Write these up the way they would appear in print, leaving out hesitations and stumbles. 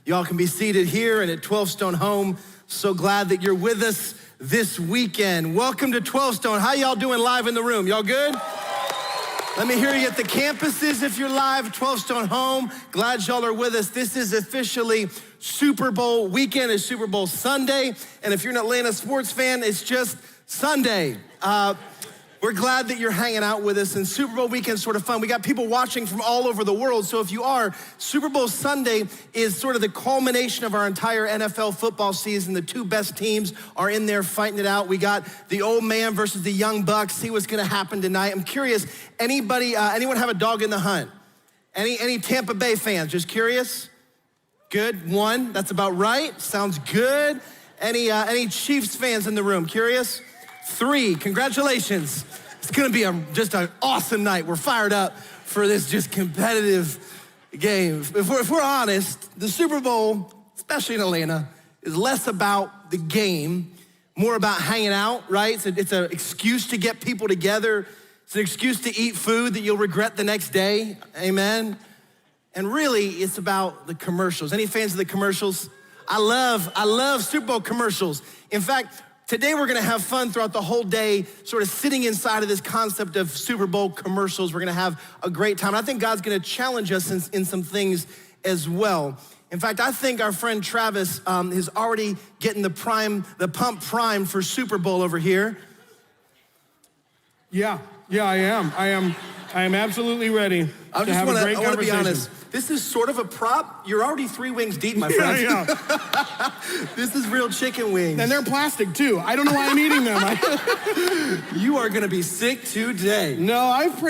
Y'all can be seated here and at 12Stone Home. So glad that you're with us this weekend. Welcome to 12Stone. How y'all doing live in the room? Y'all good? Let me hear you at the campuses if you're live, 12Stone Home. Glad y'all are with us. This is officially Super Bowl weekend. It's Super Bowl Sunday. And if you're an Atlanta sports fan, it's just Sunday. We're glad that you're hanging out with us, and Super Bowl weekend's sort of fun. We got people watching from all over the world, so if you are, Super Bowl Sunday is sort of the culmination of our entire NFL football season. The two best teams are in there fighting it out. We got the old man versus the young bucks. See what's gonna happen tonight. I'm curious, anyone have a dog in the hunt? Any Tampa Bay fans? Just curious? Good, one, that's about right. Sounds good. Any Chiefs fans in the room? Curious? 3, congratulations. It's gonna be just an awesome night. We're fired up for this just competitive game. If we're honest, the Super Bowl, especially in Atlanta, is less about the game, more about hanging out, right? It's an excuse to get people together. It's an excuse to eat food that you'll regret the next day, amen? And really, it's about the commercials. Any fans of the commercials? I love Super Bowl commercials. In fact, today we're gonna have fun throughout the whole day, sort of sitting inside of this concept of Super Bowl commercials. We're gonna have a great time. I think God's gonna challenge us in some things as well. In fact, I think our friend Travis is already getting the pump primed for Super Bowl over here. Yeah, I am absolutely ready to have a great conversation. I wanna be honest. This is sort of a prop. You're already 3 wings deep, my friend. Yeah. This is real chicken wings. And they're plastic too. I don't know why I'm eating them. You are gonna be sick today. No, I've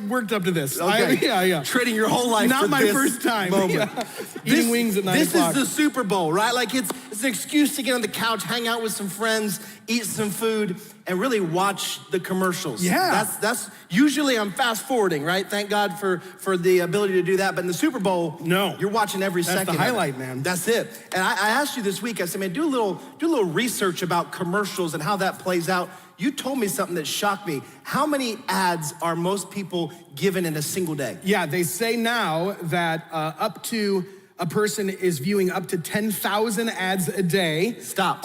worked up to this. Okay. Yeah. Trading your whole life Not for my this first time. moment. Yeah. Eating wings at 9 o'clock. This is the Super Bowl, right? Like it's an excuse to get on the couch, hang out with some friends, eat some food, and really watch the commercials. Yeah. That's usually I'm fast forwarding, right? Thank God for the ability to do that. But in the Super Bowl, no, you're watching every second. That's the highlight, man. That's it. And I asked you this week, I said, man, do a little research about commercials and how that plays out. You told me something that shocked me. How many ads are most people given in a single day? Yeah, they say now that up to a person is viewing up to 10,000 ads a day. Stop.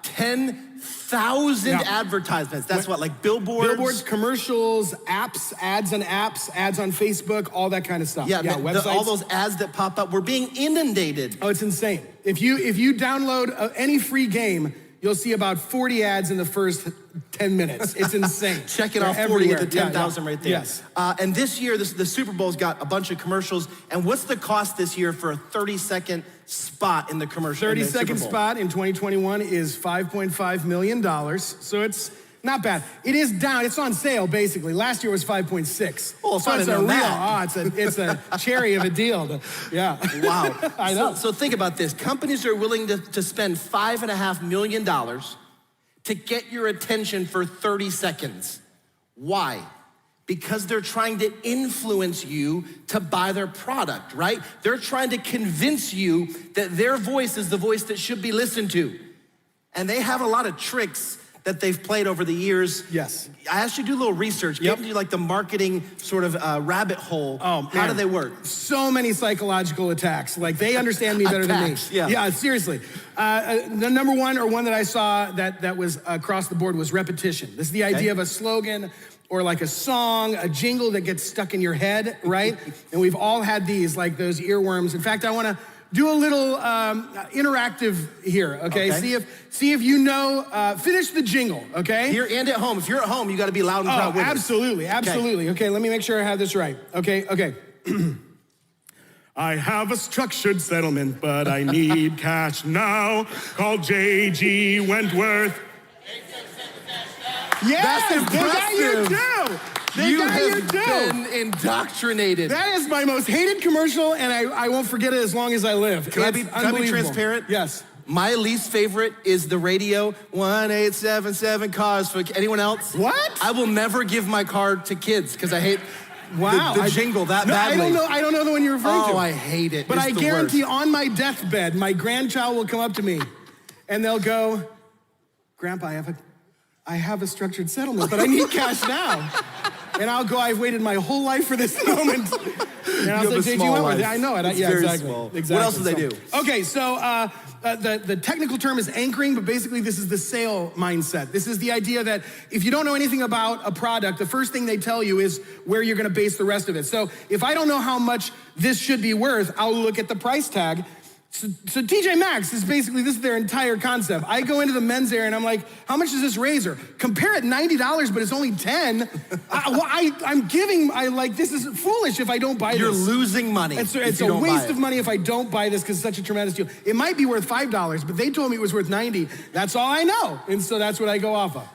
10,000 advertisements. That's what, like billboards? Billboards, commercials, apps, ads on Facebook, all that kind of stuff. Yeah, websites. All those ads that pop up. We're being inundated. Oh, it's insane. If you download any free game, you'll see about 40 ads in the first 10 minutes. It's insane. Check it off 40 everywhere. with the 10,000 right there. Yes. And this year, the Super Bowl's got a bunch of commercials. And what's the cost this year for a 30-second spot in the commercial? 30-second spot in 2021 is $5.5 million. So it's not bad. It is down. It's on sale, basically. Last year was 5.6. Oh, so it's a cherry of a deal. Yeah. Wow. I know. So think about this. Companies are willing to spend $5.5 million to get your attention for 30 seconds. Why? Because they're trying to influence you to buy their product, right? They're trying to convince you that their voice is the voice that should be listened to. And they have a lot of tricks that they've played over the years. Yes. I asked you to do a little research. Get into like the marketing sort of rabbit hole. Oh, man. How do they work? So many psychological attacks. Like they understand me better than me. Yeah, seriously. The number one, or one that I saw that was across the board, was repetition. This is the idea of a slogan or like a song, a jingle that gets stuck in your head, right? And we've all had these, like those earworms. In fact, I wanna do a little interactive here, okay? See if you know, finish the jingle, okay? Here and at home. If you're at home, you gotta be loud and proud with absolutely. Okay, let me make sure I have this right. Okay. I have a structured settlement, but I need cash now. Call J.G. Wentworth. That's impressive. You have been indoctrinated. That is my most hated commercial, and I won't forget it as long as I live. Can I be transparent? Yes. My least favorite is the radio 1877 cars for anyone else. What? I will never give my card to kids because I hate the jingle that badly. I don't know the one you're referring to. Oh, I hate it. But I guarantee on my deathbed, my grandchild will come up to me and they'll go, Grandpa, I have a structured settlement, but I need cash now. and I'll go, I've waited my whole life for this moment. And I'll You have say, a JG small went with it. life. I know it. It's Yeah, very exactly. small. Exactly. What else do they do? Okay, so the technical term is anchoring, but basically this is the sale mindset. This is the idea that if you don't know anything about a product, the first thing they tell you is where you're gonna base the rest of it. So if I don't know how much this should be worth, I'll look at the price tag. So TJ Maxx is basically, this is their entire concept. I go into the men's area and I'm like, how much is this razor? Compare it $90, but it's only 10. This is foolish if I don't buy this. You're losing money. It's a waste of money if I don't buy this because it's such a tremendous deal. It might be worth $5, but they told me it was worth 90. That's all I know. And so that's what I go off of.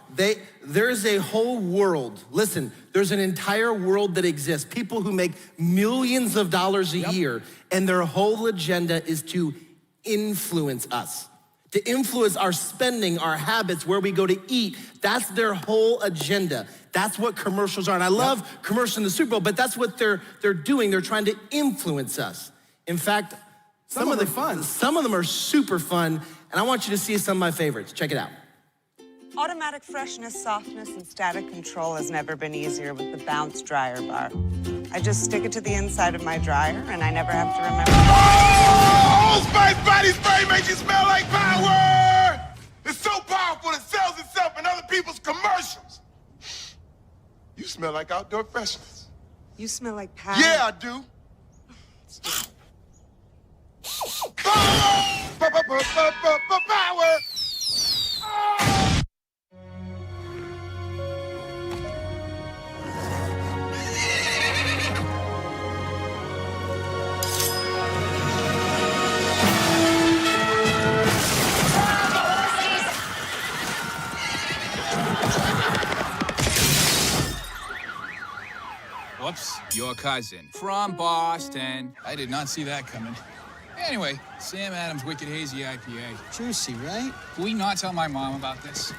There's a whole world. Listen, there's an entire world that exists. People who make millions of dollars a year, and their whole agenda is to influence us, to influence our spending, our habits, where we go to eat. That's their whole agenda. That's what commercials are. And I love commercials in the Super Bowl, but that's what they're doing. They're trying to influence us. In fact, some of them are fun. Some of them are super fun, and I want you to see some of my favorites. Check it out. Automatic freshness, softness, and static control has never been easier with the Bounce Dryer Bar. I just stick it to the inside of my dryer, and I never have to remember. Oh, Spice Body Spray makes you smell like power! It's so powerful it sells itself in other people's commercials. You smell like outdoor freshness. You smell like power. Yeah, I do. Power! Power! Whoops, your cousin from Boston. I did not see that coming. Anyway, Sam Adams Wicked Hazy IPA. Juicy, right? Can we not tell my mom about this?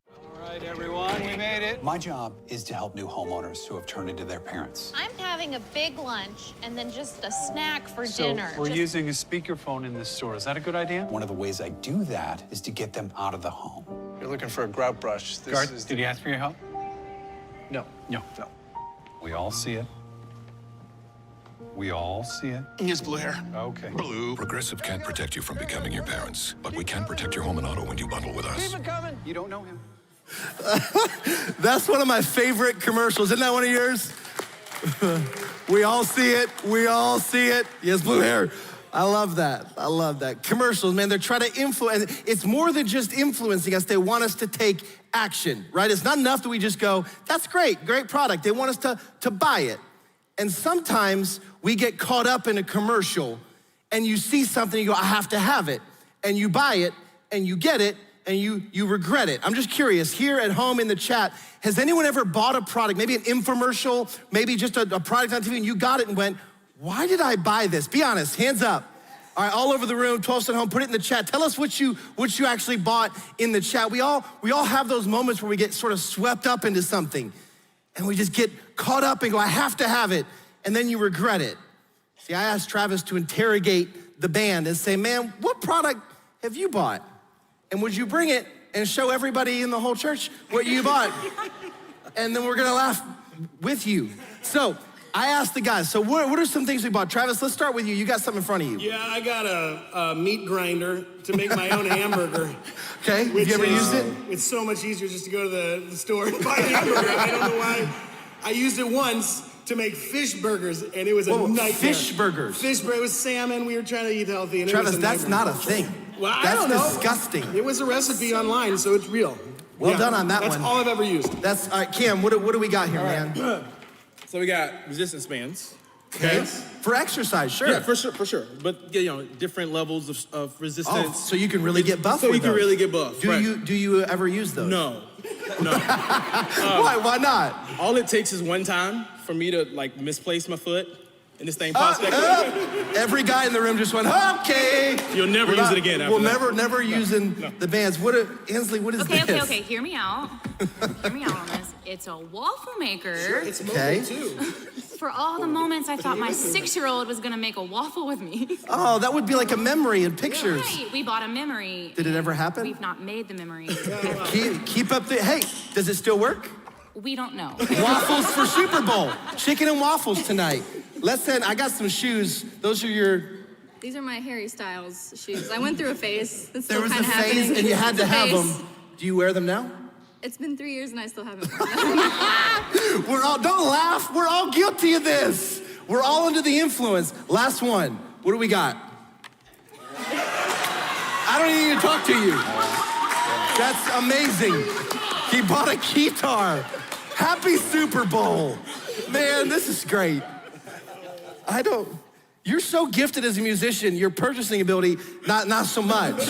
All right, everyone, we made it. My job is to help new homeowners who have turned into their parents. I'm having a big lunch and then just a snack for dinner. We're using a speakerphone in this store. Is that a good idea? One of the ways I do that is to get them out of the home. You're looking for a grout brush. Garth, did he ask for your help? No. No. We all see it. We all see it. Here's blue hair. Okay. Blue. Progressive can't protect you from becoming your parents, but we can protect your home and auto when you bundle with us. Keep it coming. You don't know him. That's one of my favorite commercials. Isn't that one of yours? We all see it. We all see it. Yes, blue hair. I love that. I love that. Commercials, man, they're trying to influence. It's more than just influencing us. They want us to take action, right? It's not enough that we just go, that's great, great product. They want us to buy it. And sometimes we get caught up in a commercial and you see something, you go, I have to have it. And you buy it and you get it and you regret it. I'm just curious, here at home in the chat, has anyone ever bought a product, maybe an infomercial, maybe just a product on TV, and you got it and went, why did I buy this? Be honest, hands up. All right, all over the room, 12Stone Home, put it in the chat. Tell us what you actually bought in the chat. We all have those moments where we get sort of swept up into something and we just get caught up and go, I have to have it, and then you regret it. See, I asked Travis to interrogate the band and say, man, what product have you bought? And would you bring it and show everybody in the whole church what you bought? And then we're gonna laugh with you. So, I asked the guys, so what are some things we bought? Travis, let's start with you. You got something in front of you. Yeah, I got a meat grinder to make my own hamburger. Okay, have you ever used it? It's so much easier just to go to the store and buy a hamburger. I don't know why. I used it once to make fish burgers, and it was a nightmare. Fish burgers? Fish burgers, it was salmon. We were trying to eat healthy. And Travis, it was that's not a thing. Well, that's I don't know. Disgusting. It was a recipe online, so it's real. Well done on that one. That's all I've ever used. That's, all right, Cam, what do we got here, man? So we got resistance bands. Okay. For exercise, sure. Yeah, for sure. But different levels of resistance. Oh, so you can really get buff. So you can really get buff. Do you ever use those? No. Why not? All it takes is one time for me to misplace my foot, and this thing pops back up. Every guy in the room just went, okay. You'll never use it again. We'll never using the bands. Ansley, what is this? Okay. Hear me out. Hear me out on this. It's a waffle maker. Sure, it's mobile too. For all the moments I thought my 6-year-old was gonna make a waffle with me. Oh, that would be like a memory in pictures. Right, we bought a memory. Did it ever happen? We've not made the memory. Keep up the, hey, does it still work? We don't know. Waffles for Super Bowl. Chicken and waffles tonight. I got some shoes. Those are your... These are my Harry Styles shoes. I went through a phase. That's There still was a kind of happening. phase and you had to have them. Do you wear them now? It's been 3 years and I still haven't worn them. Don't laugh. We're all guilty of this. We're all under the influence. Last one. What do we got? I don't even need to talk to you. That's amazing. He bought a guitar. Happy Super Bowl. Man, this is great. You're so gifted as a musician, your purchasing ability, not so much.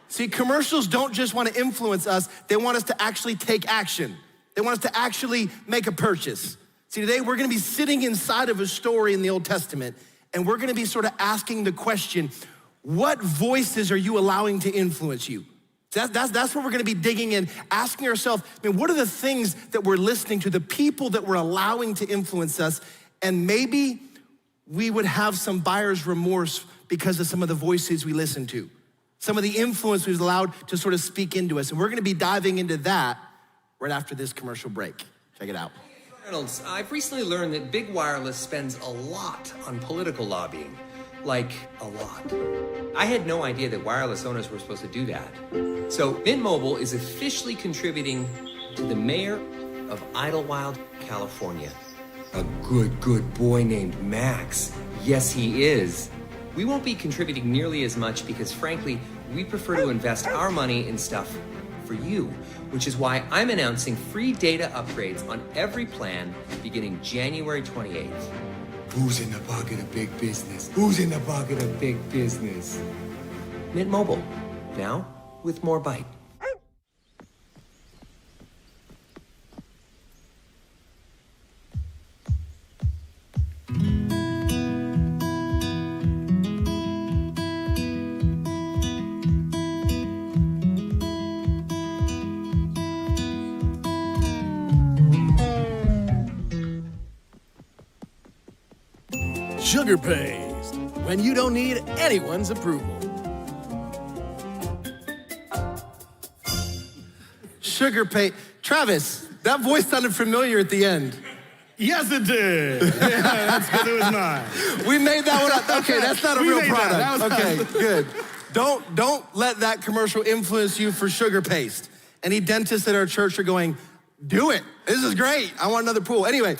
See, commercials don't just want to influence us, they want us to actually take action. They want us to actually make a purchase. See, today we're gonna be sitting inside of a story in the Old Testament, and we're gonna be sort of asking the question, what voices are you allowing to influence you? That's what we're gonna be digging in, asking ourselves, what are the things that we're listening to, the people that we're allowing to influence us, and maybe we would have some buyer's remorse because of some of the voices we listen to, some of the influence we've allowed to sort of speak into us. And we're gonna be diving into that right after this commercial break. Check it out. Reynolds, I've recently learned that Big Wireless spends a lot on political lobbying. Like, a lot. I had no idea that wireless owners were supposed to do that. So, Mint Mobile is officially contributing to the mayor of Idlewild, California. A good boy named Max. Yes, he is. We won't be contributing nearly as much because, frankly, we prefer to invest our money in stuff for you, which is why I'm announcing free data upgrades on every plan beginning January 28th. Who's in the pocket of big business? Who's in the pocket of big business? Mint Mobile, now with more bite. Sugar Paste, when you don't need anyone's approval. Sugar paste. Travis, that voice sounded familiar at the end. Yes, it did. Yeah, that's because it was mine. We made that one up. Okay, that's not a We real made product. that. That was Okay, us. good. Don't let that commercial influence you for sugar paste. Any dentists at our church are going, do it. This is great. I want another pool. Anyway,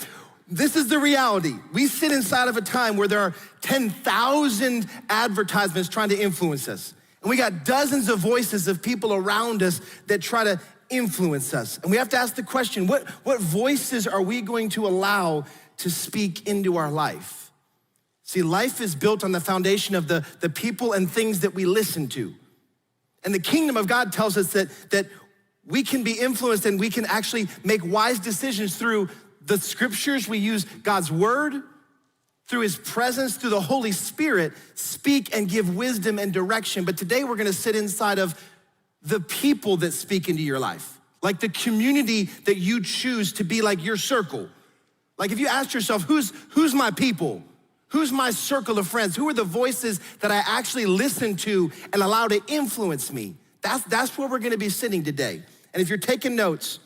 this is the reality. We sit inside of a time where there are 10,000 advertisements trying to influence us. And we got dozens of voices of people around us that try to influence us. And we have to ask the question, what voices are we going to allow to speak into our life? See, life is built on the foundation of the people and things that we listen to. And the kingdom of God tells us that we can be influenced and we can actually make wise decisions through the scriptures. We use God's word, through his presence, through the Holy Spirit, speak and give wisdom and direction. But today we're gonna sit inside of the people that speak into your life, like the community that you choose to be like your circle. Like if you ask yourself, who's my people? Who's my circle of friends? Who are the voices that I actually listen to and allow to influence me? That's where we're gonna be sitting today. And if you're taking notes,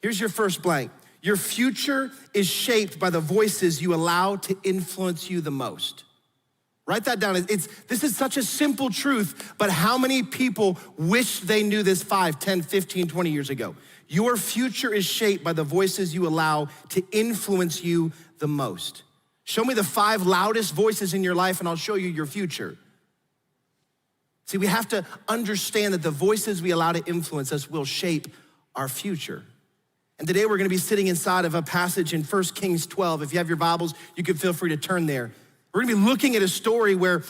here's your first blank. Your future is shaped by the voices you allow to influence you the most. Write that down. This is such a simple truth, but how many people wish they knew this 5, 10, 15, 20 years ago? Your future is shaped by the voices you allow to influence you the most. Show me the 5 loudest voices in your life and I'll show you your future. See, we have to understand that the voices we allow to influence us will shape our future. And today we're gonna be sitting inside of a passage in 1 Kings 12. If you have your Bibles, you can feel free to turn there. We're gonna be looking at a story where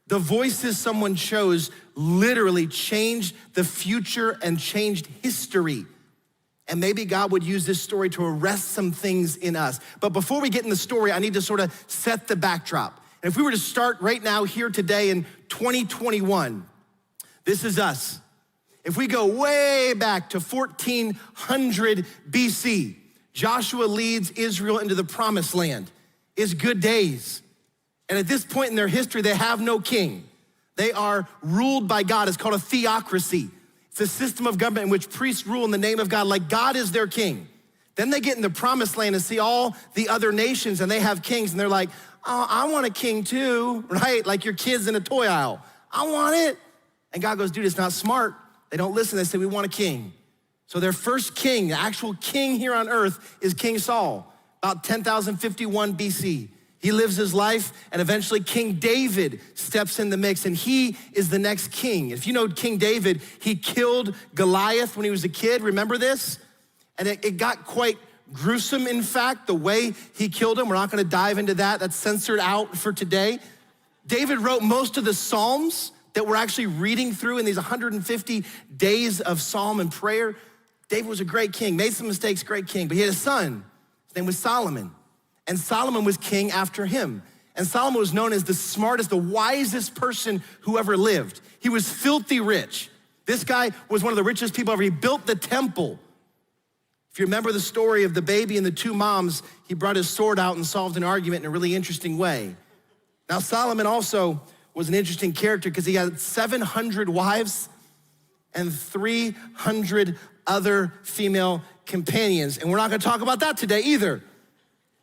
the voices someone chose literally changed the future and changed history. And maybe God would use this story to arrest some things in us. But before we get in the story, I need to sort of set the backdrop. And if we were to start right now here today in 2021, this is us. If we go way back to 1400 BC, Joshua leads Israel into the promised land. It's good days. And at this point in their history, they have no king. They are ruled by God. It's called a theocracy. It's a system of government in which priests rule in the name of God, like God is their king. Then they get in the promised land and see all the other nations and they have kings and they're like, oh, I want a king too, right? Like your kids in a toy aisle. I want it. And God goes, dude, it's not smart. They don't listen. They say, we want a king. So their first king, the actual king here on earth, is King Saul, about 10,051 BC. He lives his life, and eventually King David steps in the mix, and he is the next king. If you know King David, he killed Goliath when he was a kid. Remember this? And it got quite gruesome, in fact, the way he killed him. We're not gonna dive into that. That's censored out for today. David wrote most of the Psalms that we're actually reading through in these 150 days of psalm and prayer. David was a great king, made some mistakes, great king, but he had a son. His name was Solomon. And Solomon was king after him. And Solomon was known as the smartest, the wisest person who ever lived. He was filthy rich. This guy was one of the richest people ever. He built the temple. If you remember the story of the baby and the two moms, he brought his sword out and solved an argument in a really interesting way. Now, Solomon also was an interesting character because he had 700 wives and 300 other female companions. And we're not gonna talk about that today either.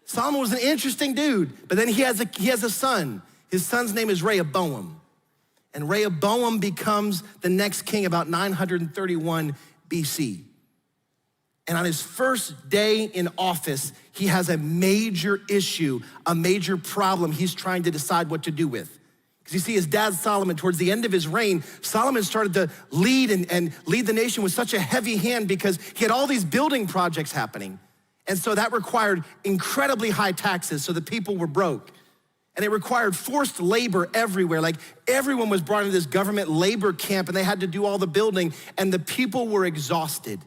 Solomon was an interesting dude, but then he has a son. His son's name is Rehoboam. And Rehoboam becomes the next king about 931 BC. And on his first day in office, he has a major issue, a major problem he's trying to decide what to do with. Because you see, his dad Solomon, towards the end of his reign, Solomon started to lead and lead the nation with such a heavy hand because he had all these building projects happening. And so that required incredibly high taxes, so the people were broke. And it required forced labor everywhere. Like everyone was brought into this government labor camp and they had to do all the building and the people were exhausted.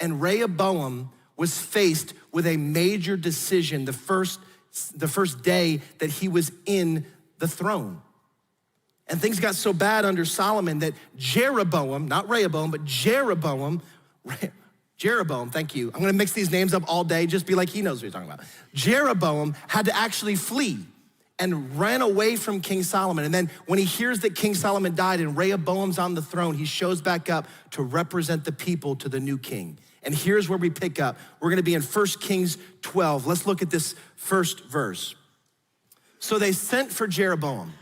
And Rehoboam was faced with a major decision the first day that he was in the throne. And things got so bad under Solomon that Jeroboam, not Rehoboam, but Jeroboam, thank you. I'm gonna mix these names up all day, just be like he knows what he's talking about. Jeroboam had to actually flee and ran away from King Solomon. And then when he hears that King Solomon died and Rehoboam's on the throne, he shows back up to represent the people to the new king. And here's where we pick up. We're gonna be in 1 Kings 12. Let's look at this first verse. So they sent for Jeroboam,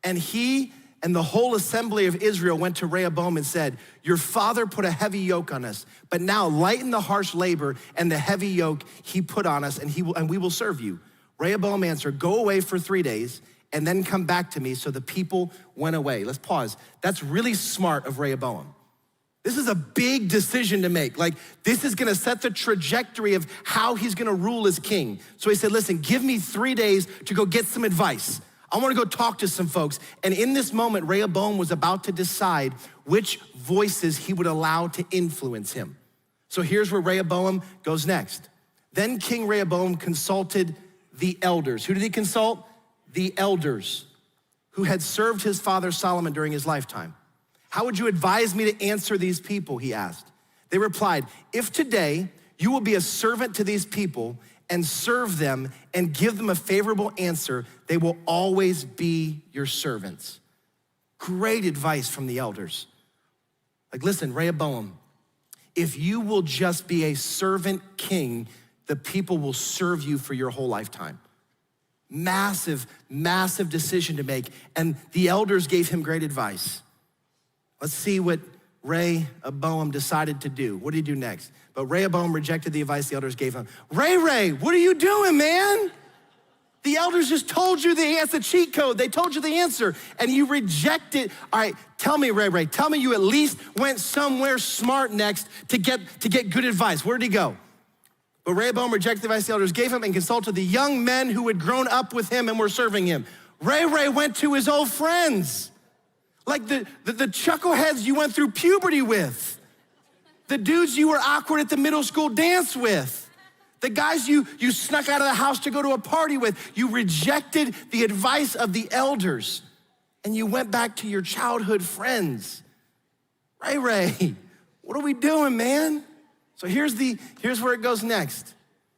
and he and the whole assembly of Israel went to Rehoboam and said, your father put a heavy yoke on us, but now lighten the harsh labor and the heavy yoke he put on us, and we will serve you. Rehoboam answered, go away for 3 days and then come back to me. So the people went away. Let's pause. That's really smart of Rehoboam. This is a big decision to make. Like, this is gonna set the trajectory of how he's gonna rule as king. So he said, listen, give me 3 days to go get some advice. I wanna go talk to some folks. And in this moment, Rehoboam was about to decide which voices he would allow to influence him. So here's where Rehoboam goes next. Then King Rehoboam consulted the elders. Who did he consult? The elders who had served his father Solomon during his lifetime. How would you advise me to answer these people, he asked. They replied, if today you will be a servant to these people and serve them and give them a favorable answer, they will always be your servants. Great advice from the elders. Like, listen, Rehoboam, if you will just be a servant king, the people will serve you for your whole lifetime. Massive, massive decision to make. And the elders gave him great advice. Let's see what Rehoboam decided to do. What did he do next? But Rehoboam rejected the advice the elders gave him. Ray, what are you doing, man? The elders just told you the answer, cheat code. They told you the answer and you reject it. All right, tell me, Ray, tell me you at least went somewhere smart next to get good advice. Where did he go? But Rehoboam rejected the advice the elders gave him and consulted the young men who had grown up with him and were serving him. Ray went to his old friends. Like the chuckleheads you went through puberty with. The dudes you were awkward at the middle school dance with. The guys you snuck out of the house to go to a party with. You rejected the advice of the elders and you went back to your childhood friends. Ray, what are we doing, man? So here's where it goes next.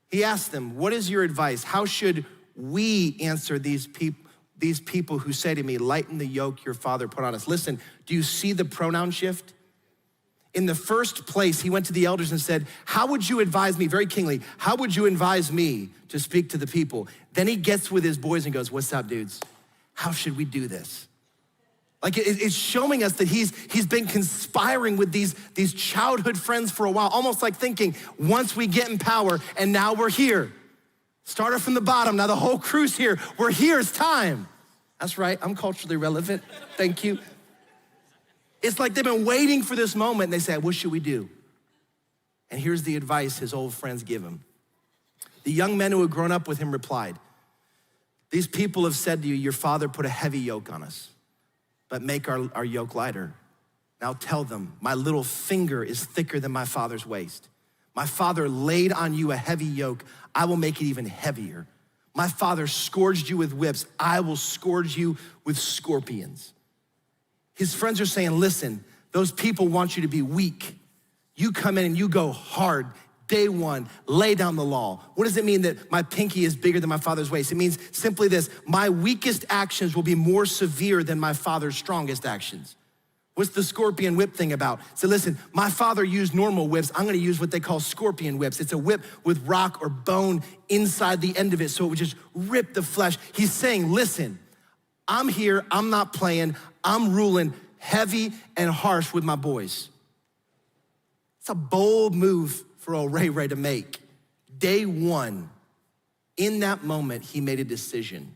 He asked them, what is your advice? How should we answer these people who say to me, lighten the yoke your father put on us? Listen, do you see the pronoun shift? In the first place, he went to the elders and said, how would you advise me, very kingly, how would you advise me to speak to the people? Then he gets with his boys and goes, what's up, dudes? How should we do this? Like it's showing us that he's been conspiring with these childhood friends for a while, almost like thinking, once we get in power and now we're here. Started from the bottom, now the whole crew's here. We're here, it's time. That's right, I'm culturally relevant, thank you. It's like they've been waiting for this moment and they say, what should we do? And here's the advice his old friends give him. The young men who had grown up with him replied, these people have said to you, your father put a heavy yoke on us, but make our yoke lighter. Now tell them, my little finger is thicker than my father's waist. My father laid on you a heavy yoke. I will make it even heavier. My father scourged you with whips. I will scourge you with scorpions. His friends are saying, listen, those people want you to be weak. You come in and you go hard. Day one, lay down the law. What does it mean that my pinky is bigger than my father's waist? It means simply this, my weakest actions will be more severe than my father's strongest actions. What's the scorpion whip thing about? So listen, my father used normal whips. I'm gonna use what they call scorpion whips. It's a whip with rock or bone inside the end of it so it would just rip the flesh. He's saying, listen, I'm here, I'm not playing, I'm ruling heavy and harsh with my boys. It's a bold move for old Ray Ray to make. Day one, in that moment, he made a decision.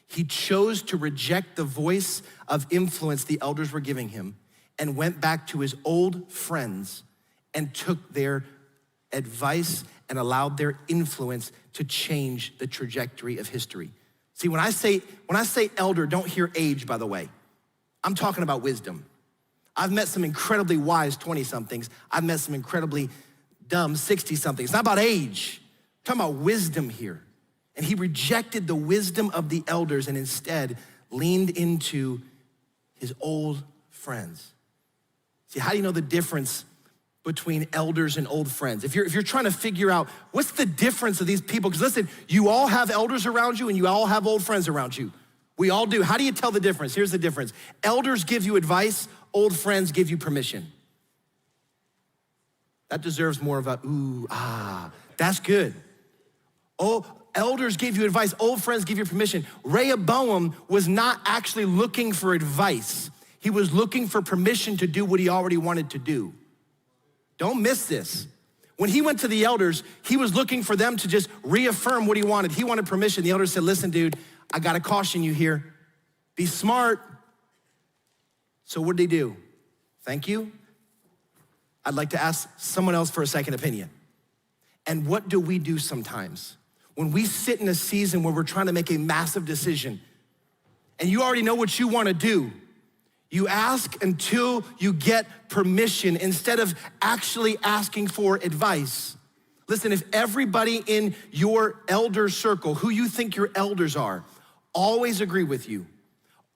He chose to reject the voice of influence the elders were giving him and went back to his old friends and took their advice and allowed their influence to change the trajectory of history. See, when I say elder, don't hear age, by the way. I'm talking about wisdom. I've met some incredibly wise 20-somethings. I've met some incredibly dumb 60-somethings. It's not about age. I'm talking about wisdom here. And he rejected the wisdom of the elders and instead leaned into his old friends. See, how do you know the difference between elders and old friends? If you're trying to figure out what's the difference of these people, because listen, you all have elders around you and you all have old friends around you. We all do. How do you tell the difference? Here's the difference. Elders give you advice, old friends give you permission. That deserves more of a ooh, ah, that's good. Oh, elders give you advice, old friends give you permission. Rehoboam was not actually looking for advice. He was looking for permission to do what he already wanted to do. Don't miss this. When he went to the elders, he was looking for them to just reaffirm what he wanted. He wanted permission. The elders said, listen, dude, I gotta caution you here. Be smart. So what did he do? Thank you. I'd like to ask someone else for a second opinion. And what do we do sometimes? When we sit in a season where we're trying to make a massive decision and you already know what you wanna do, you ask until you get permission instead of actually asking for advice. Listen, if everybody in your elder circle, who you think your elders are, always agree with you,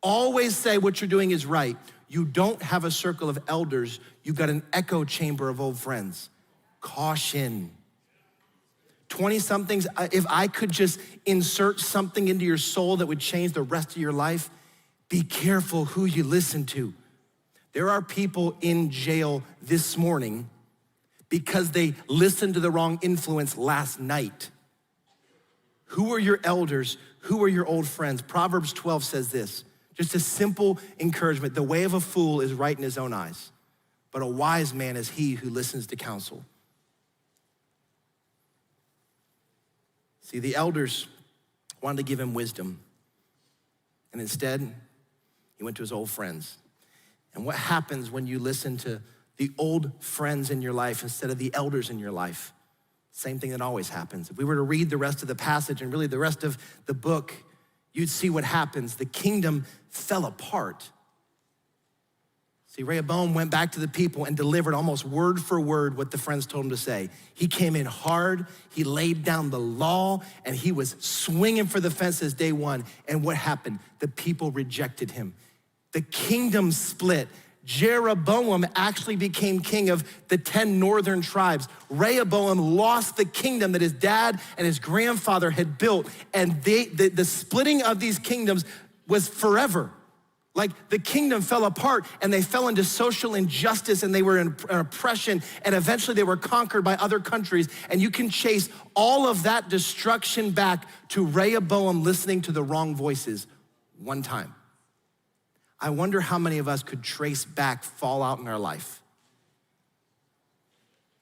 always say what you're doing is right, you don't have a circle of elders, you've got an echo chamber of old friends. Caution. 20-somethings, if I could just insert something into your soul that would change the rest of your life, be careful who you listen to. There are people in jail this morning because they listened to the wrong influence last night. Who are your elders? Who are your old friends? Proverbs 12 says this, just a simple encouragement. The way of a fool is right in his own eyes, but a wise man is he who listens to counsel. See, the elders wanted to give him wisdom, and instead, he went to his old friends. And what happens when you listen to the old friends in your life instead of the elders in your life? Same thing that always happens. If we were to read the rest of the passage and really the rest of the book, you'd see what happens. The kingdom fell apart. See, Rehoboam went back to the people and delivered almost word for word what the friends told him to say. He came in hard, he laid down the law, and he was swinging for the fences day one. And what happened? The people rejected him. The kingdom split. Jeroboam actually became king of the 10 northern tribes. Rehoboam lost the kingdom that his dad and his grandfather had built, and the splitting of these kingdoms was forever. Like the kingdom fell apart and they fell into social injustice and they were in oppression and eventually they were conquered by other countries. And you can chase all of that destruction back to Rehoboam listening to the wrong voices one time. I wonder how many of us could trace back fallout in our life.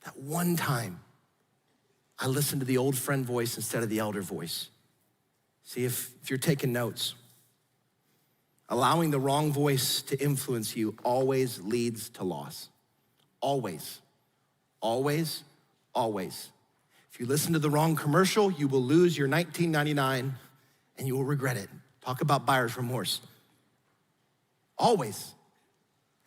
That one time I listened to the old friend voice instead of the elder voice. See, if you're taking notes, allowing the wrong voice to influence you always leads to loss. Always, always, always. If you listen to the wrong commercial, you will lose your $19.99 and you will regret it. Talk about buyer's remorse. Always.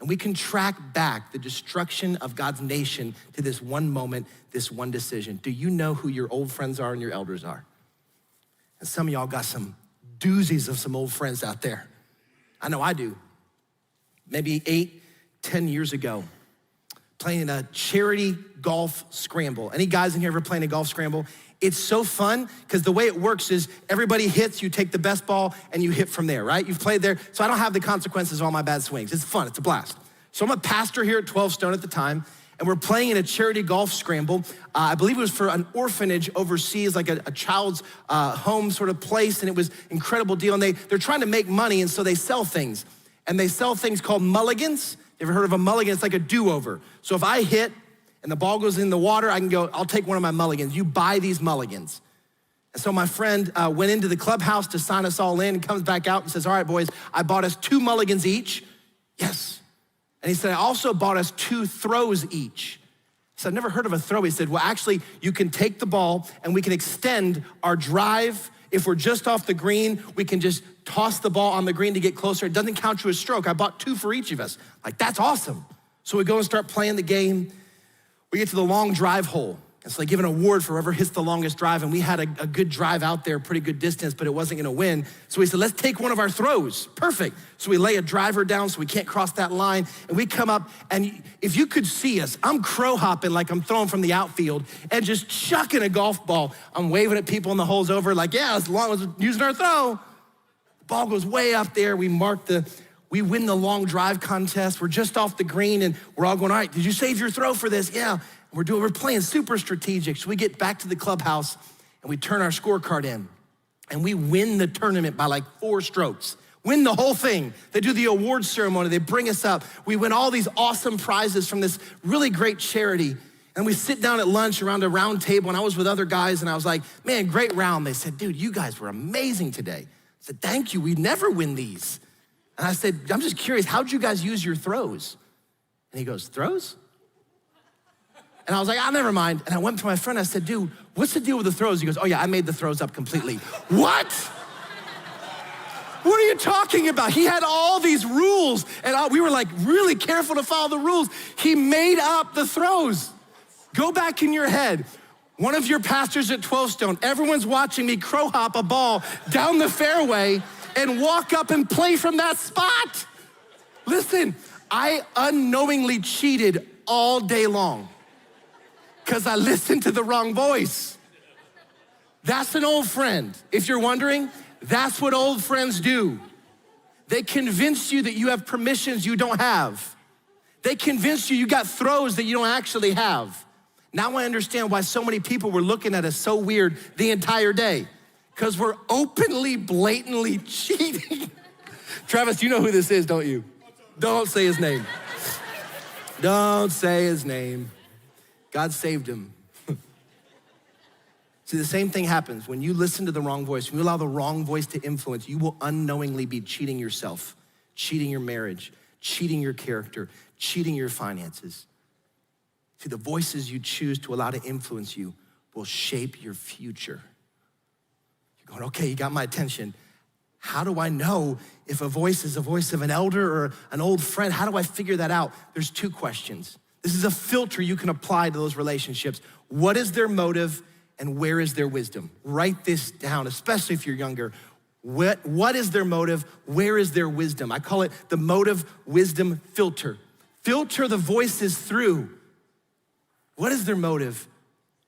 And we can track back the destruction of God's nation to this one moment, this one decision. Do you know who your old friends are and your elders are? And some of y'all got some doozies of some old friends out there. I know I do. Maybe 8-10 years ago, playing in a charity golf scramble. Any guys in here ever playing a golf scramble? It's so fun because the way it works is everybody hits, you take the best ball and you hit from there, right? You've played there, so I don't have the consequences of all my bad swings. It's fun, it's a blast. So I'm a pastor here at 12Stone at the time, and we're playing in a charity golf scramble. I believe it was for an orphanage overseas, like a child's home sort of place, and it was an incredible deal. And they're trying to make money, and so they sell things. And they sell things called mulligans. You ever heard of a mulligan? It's like a do-over. So if I hit and the ball goes in the water, I can go, I'll take one of my mulligans. You buy these mulligans. And so my friend went into the clubhouse to sign us all in and comes back out and says, all right, boys, I bought us 2 mulligans each. Yes. And he said, I also bought us 2 throws each. I said, I've never heard of a throw. He said, well, actually, you can take the ball and we can extend our drive. If we're just off the green, we can just toss the ball on the green to get closer. It doesn't count to a stroke. I bought 2 for each of us. Like, that's awesome. So we go and start playing the game. We get to the long drive hole. And so they give an award for whoever hits the longest drive, and we had a good drive out there, pretty good distance, but it wasn't gonna win. So we said, let's take one of our throws. Perfect. So we lay a driver down so we can't cross that line, and we come up, and if you could see us, I'm crow hopping like I'm throwing from the outfield and just chucking a golf ball. I'm waving at people in the holes over like, yeah, as long as we're using our throw. The ball goes way up there. We win the long drive contest. We're just off the green, and we're all going, all right, did you save your throw for this? Yeah. We're playing super strategic. So we get back to the clubhouse and we turn our scorecard in and we win the tournament by like 4 strokes. Win the whole thing. They do the award ceremony. They bring us up. We win all these awesome prizes from this really great charity. And we sit down at lunch around a round table, and I was with other guys, and I was like, man, great round. They said, dude, you guys were amazing today. I said, thank you. We never win these. And I said, I'm just curious, how'd you guys use your throws? And he goes, throws? And I was like, never mind. And I went to my friend, I said, dude, what's the deal with the throws? He goes, oh yeah, I made the throws up completely. What? What are you talking about? He had all these rules, and we were like really careful to follow the rules. He made up the throws. Go back in your head. One of your pastors at 12Stone, everyone's watching me crow hop a ball down the fairway and walk up and play from that spot. Listen, I unknowingly cheated all day long because I listened to the wrong voice. That's an old friend. If you're wondering, that's what old friends do. They convince you that you have permissions you don't have. They convince you got throws that you don't actually have. Now I understand why so many people were looking at us so weird the entire day, because we're openly, blatantly cheating. Travis, you know who this is, don't you? Don't say his name. Don't say his name. God saved him. See, the same thing happens when you listen to the wrong voice. When you allow the wrong voice to influence, you will unknowingly be cheating yourself, cheating your marriage, cheating your character, cheating your finances. See, the voices you choose to allow to influence you will shape your future. You're going, okay, you got my attention. How do I know if a voice is a voice of an elder or an old friend? How do I figure that out? There's 2 questions. This is a filter you can apply to those relationships. What is their motive and where is their wisdom? Write this down, especially if you're younger. What is their motive? Where is their wisdom? I call it the motive wisdom filter. Filter the voices through. What is their motive?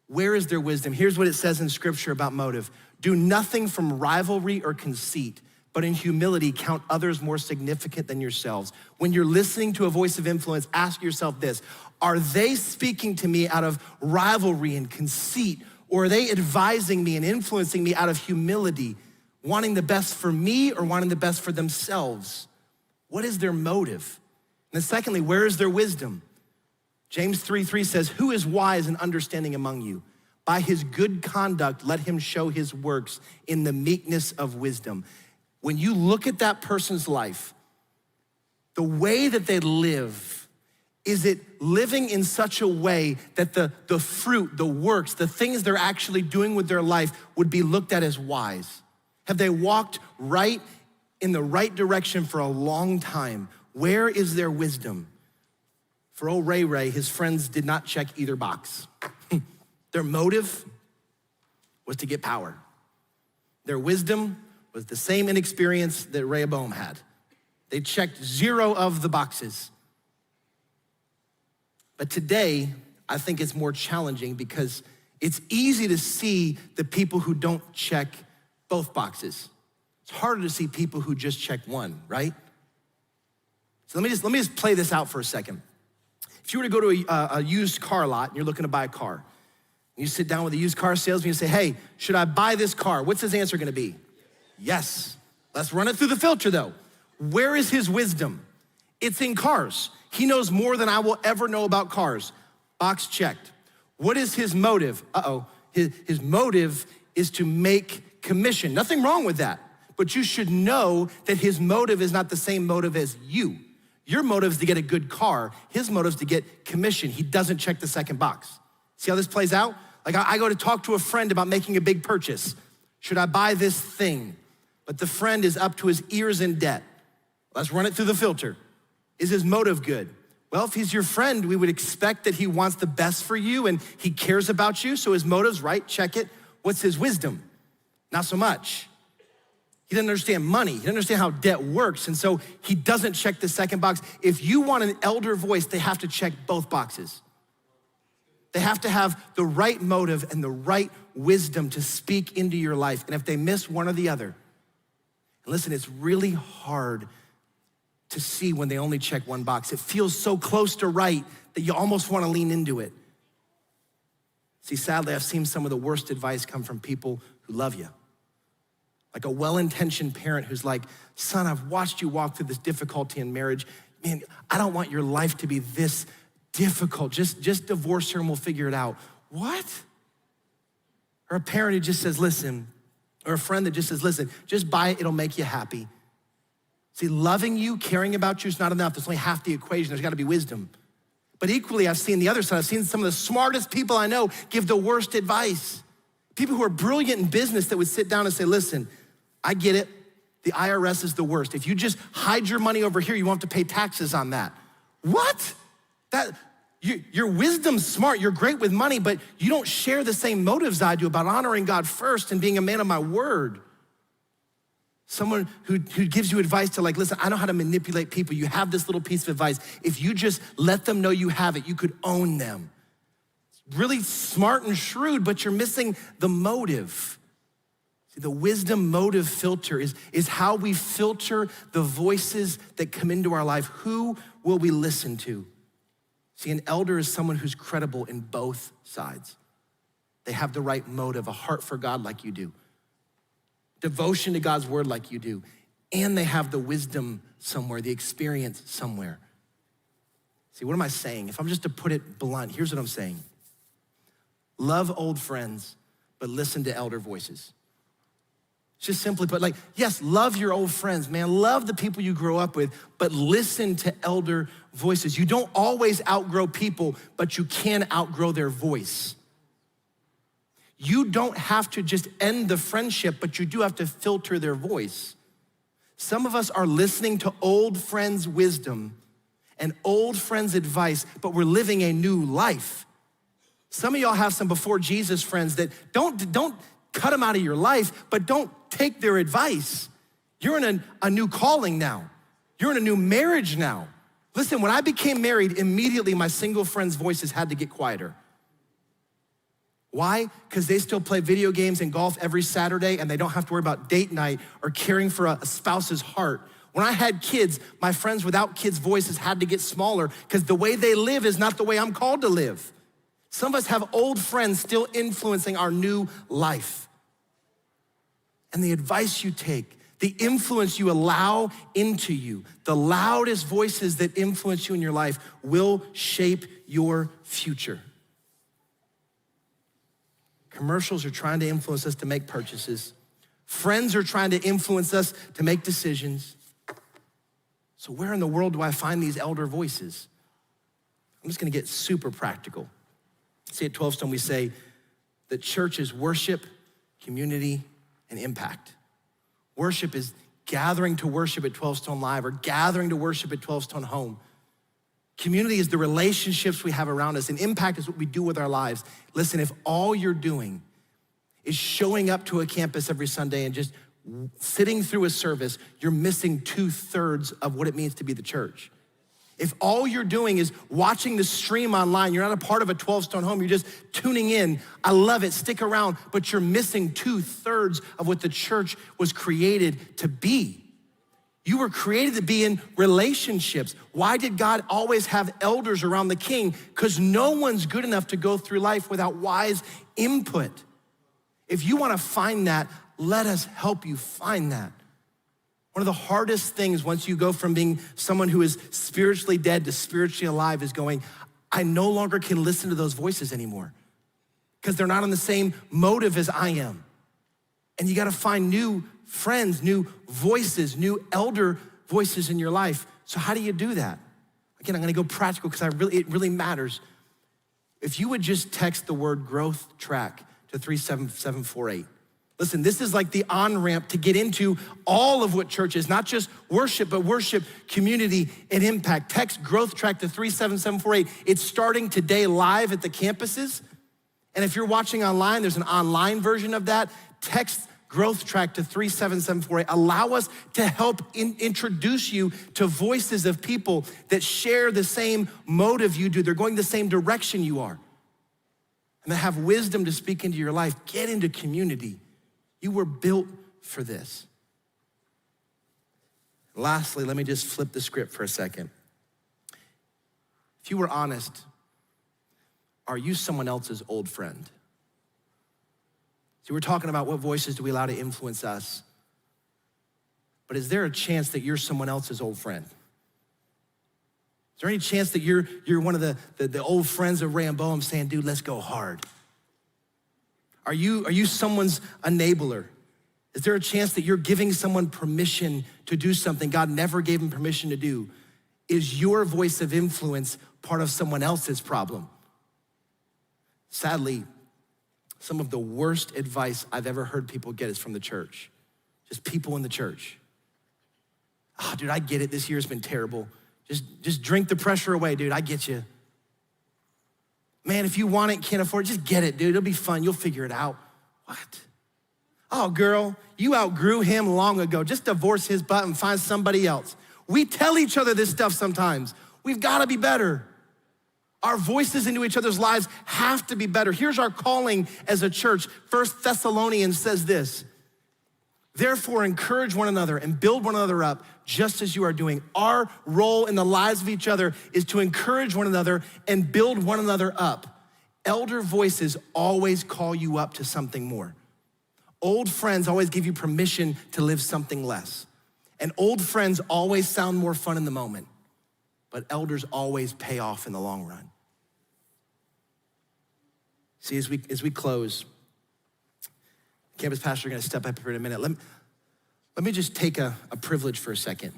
Where is their wisdom? Here's what it says in scripture about motive. Do nothing from rivalry or conceit, but in humility, count others more significant than yourselves. When you're listening to a voice of influence, ask yourself this: are they speaking to me out of rivalry and conceit, or are they advising me and influencing me out of humility, wanting the best for me or wanting the best for themselves? What is their motive? And then secondly, where is their wisdom? James 3:3 says, who is wise and understanding among you? By his good conduct, let him show his works in the meekness of wisdom. When you look at that person's life, the way that they live, is it living in such a way that the fruit, the works, the things they're actually doing with their life would be looked at as wise? Have they walked right in the right direction for a long time? Where is their wisdom? For old Ray, his friends did not check either box. Their motive was to get power. Their wisdom was the same inexperience that Rehoboam had. They checked 0 of the boxes. But today, I think it's more challenging because it's easy to see the people who don't check both boxes. It's harder to see people who just check one, right? So let me just play this out for a second. If you were to go to a used car lot and you're looking to buy a car, you sit down with a used car salesman and you say, hey, should I buy this car? What's his answer gonna be? Yes. Let's run it through the filter though. Where is his wisdom? It's in cars. He knows more than I will ever know about cars. Box checked. What is his motive? His motive is to make commission. Nothing wrong with that. But you should know that his motive is not the same motive as you. Your motive is to get a good car. His motive is to get commission. He doesn't check the second box. See how this plays out? Like I go to talk to a friend about making a big purchase. Should I buy this thing? But the friend is up to his ears in debt. Let's run it through the filter. Is his motive good? Well, if he's your friend, we would expect that he wants the best for you and he cares about you, so his motive's right, check it. What's his wisdom? Not so much. He doesn't understand money. He doesn't understand how debt works, and so he doesn't check the second box. If you want an elder voice, they have to check both boxes. They have to have the right motive and the right wisdom to speak into your life. And if they miss one or the other, and listen, it's really hard to see when they only check one box. It feels so close to right that you almost want to lean into it. See, sadly, I've seen some of the worst advice come from people who love you. Like a well-intentioned parent who's like, son, I've watched you walk through this difficulty in marriage. Man, I don't want your life to be this difficult. Just divorce her and we'll figure it out. What? Or a parent who just says, listen, or a friend that just says, listen, just buy it, it'll make you happy. See, loving you, caring about you is not enough. There's only half the equation. There's gotta be wisdom. But equally, I've seen the other side. I've seen some of the smartest people I know give the worst advice. People who are brilliant in business that would sit down and say, listen, I get it. The IRS is the worst. If you just hide your money over here, you won't have to pay taxes on that. What? Your wisdom's smart, you're great with money, but you don't share the same motives I do about honoring God first and being a man of my word. Someone who gives you advice to like, listen, I know how to manipulate people. You have this little piece of advice. If you just let them know you have it, you could own them. It's really smart and shrewd, but you're missing the motive. See, the wisdom motive filter is how we filter the voices that come into our life. Who will we listen to? See, an elder is someone who's credible in both sides. They have the right motive, a heart for God like you do, devotion to God's word like you do, and they have the wisdom somewhere, the experience somewhere. See, what am I saying? If I'm just to put it blunt, here's what I'm saying. Love old friends, but listen to elder voices. Just simply put, like, yes, love your old friends, man. Love the people you grew up with, but listen to elder voices. You don't always outgrow people, but you can outgrow their voice. You don't have to just end the friendship, but you do have to filter their voice. Some of us are listening to old friends' wisdom and old friends' advice, but we're living a new life. Some of y'all have some before Jesus friends that don't cut them out of your life, but don't take their advice. You're in a new calling now. You're in a new marriage now. Listen, when I became married, immediately my single friends' voices had to get quieter. Why? Because they still play video games and golf every Saturday and they don't have to worry about date night or caring for a spouse's heart. When I had kids, my friends without kids' voices had to get smaller because the way they live is not the way I'm called to live. Some of us have old friends still influencing our new life. And the advice you take, the influence you allow into you, the loudest voices that influence you in your life will shape your future. Commercials are trying to influence us to make purchases. Friends are trying to influence us to make decisions. So where in the world do I find these elder voices? I'm just gonna get super practical. See, at 12Stone, we say that church is worship, community, and impact. Worship is gathering to worship at 12Stone Live or gathering to worship at 12Stone Home. Community is the relationships we have around us, and impact is what we do with our lives. Listen, if all you're doing is showing up to a campus every Sunday and just sitting through a service, you're missing 2/3 of what it means to be the church. If all you're doing is watching the stream online, you're not a part of a 12Stone Home, you're just tuning in, I love it, stick around, but you're missing 2/3 of what the church was created to be. You were created to be in relationships. Why did God always have elders around the king? Because no one's good enough to go through life without wise input. If you wanna find that, let us help you find that. One of the hardest things once you go from being someone who is spiritually dead to spiritually alive is going, I no longer can listen to those voices anymore because they're not on the same motive as I am. And you gotta find new friends, new voices, new elder voices in your life. So how do you do that? Again, I'm gonna go practical because it really matters. If you would just text the word growth track to 37748. Listen, this is like the on-ramp to get into all of what church is, not just worship, but worship, community, and impact. Text growth track to 37748. It's starting today live at the campuses. And if you're watching online, there's an online version of that. Text growth track to 37748. Allow us to help introduce you to voices of people that share the same motive you do. They're going the same direction you are. And they have wisdom to speak into your life. Get into community. You were built for this. Lastly, let me just flip the script for a second. If you were honest, are you someone else's old friend? See, we're talking about what voices do we allow to influence us. But is there a chance that you're someone else's old friend? Is there any chance that you're one of the old friends of Rehoboam saying, dude, let's go hard? Are you someone's enabler? Is there a chance that you're giving someone permission to do something God never gave him permission to do? Is your voice of influence part of someone else's problem? Sadly, some of the worst advice I've ever heard people get is from the church. Just people in the church. Oh, dude, I get it. This year's been terrible. Just drink the pressure away, dude. I get you. Man, if you want it, can't afford it, just get it, dude. It'll be fun. You'll figure it out. What? Oh, girl, you outgrew him long ago. Just divorce his butt and find somebody else. We tell each other this stuff sometimes. We've got to be better. Our voices into each other's lives have to be better. Here's our calling as a church. 1 Thessalonians says this, therefore encourage one another and build one another up just as you are doing. Our role in the lives of each other is to encourage one another and build one another up. Elder voices always call you up to something more. Old friends always give you permission to live something less. And old friends always sound more fun in the moment, but elders always pay off in the long run. See, as we close, campus pastor are gonna step up here in a minute. Let me just take a privilege for a second.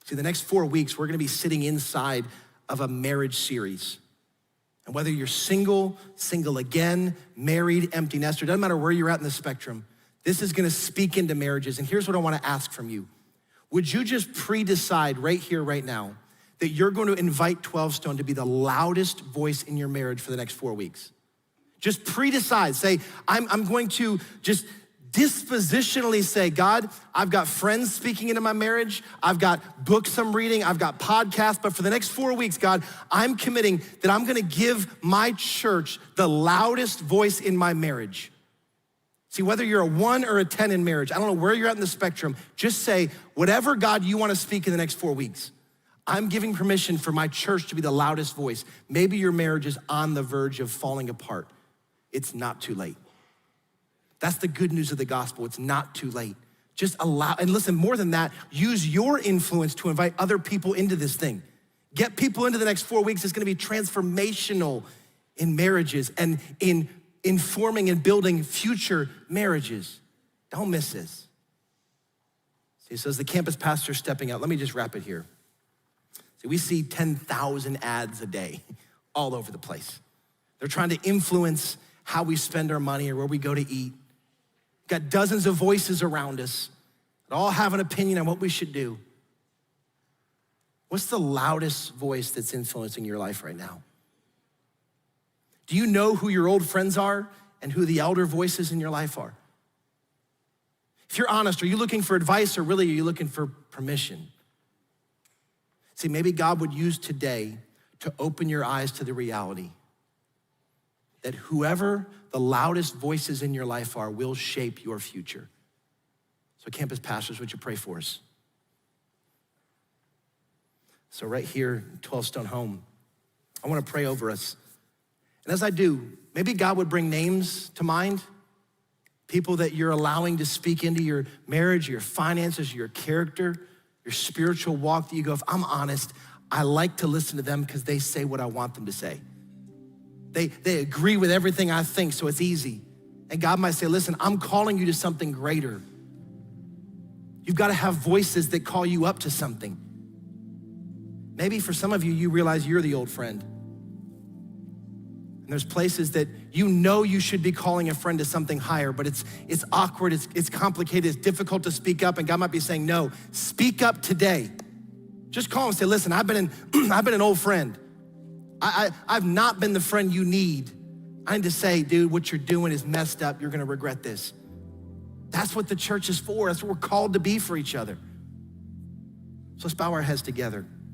See, the next 4 weeks, we're gonna be sitting inside of a marriage series. And whether you're single again, married, empty nester, doesn't matter where you're at in the spectrum, this is gonna speak into marriages. And here's what I wanna ask from you. Would you just pre-decide right here, right now, that you're going to invite 12Stone to be the loudest voice in your marriage for the next 4 weeks? Just pre-decide, say, I'm going to just dispositionally say, God, I've got friends speaking into my marriage. I've got books I'm reading. I've got podcasts. But for the next 4 weeks, God, I'm committing that I'm gonna give my church the loudest voice in my marriage. See, whether you're a 1 or a 10 in marriage, I don't know where you're at in the spectrum, just say, whatever, God, you wanna speak in the next 4 weeks. I'm giving permission for my church to be the loudest voice. Maybe your marriage is on the verge of falling apart. It's not too late. That's the good news of the gospel. It's not too late. Just allow, and listen, more than that, use your influence to invite other people into this thing. Get people into the next 4 weeks. It's gonna be transformational in marriages and in informing and building future marriages. Don't miss this. See, so as the campus pastor stepping out, let me just wrap it here. See, we see 10,000 ads a day all over the place. They're trying to influence how we spend our money or where we go to eat. Got dozens of voices around us that all have an opinion on what we should do. What's the loudest voice that's influencing your life right now? Do you know who your old friends are and who the elder voices in your life are? If you're honest, are you looking for advice or really are you looking for permission? See, maybe God would use today to open your eyes to the reality that whoever the loudest voices in your life are will shape your future. So campus pastors, would you pray for us? So right here, 12Stone Home, I wanna pray over us. And as I do, maybe God would bring names to mind, people that you're allowing to speak into your marriage, your finances, your character, your spiritual walk, that you go, if I'm honest, I like to listen to them because they say what I want them to say. They agree with everything I think, so it's easy. And God might say, listen, I'm calling you to something greater. You've got to have voices that call you up to something. Maybe for some of you, you realize you're the old friend. And there's places that you know you should be calling a friend to something higher, but it's awkward, it's complicated, it's difficult to speak up, and God might be saying, no, speak up today. Just call and say, listen, I've been an old friend. I've not been the friend you need. I need to say, dude, what you're doing is messed up. You're gonna regret this. That's what the church is for. That's what we're called to be for each other. So let's bow our heads together.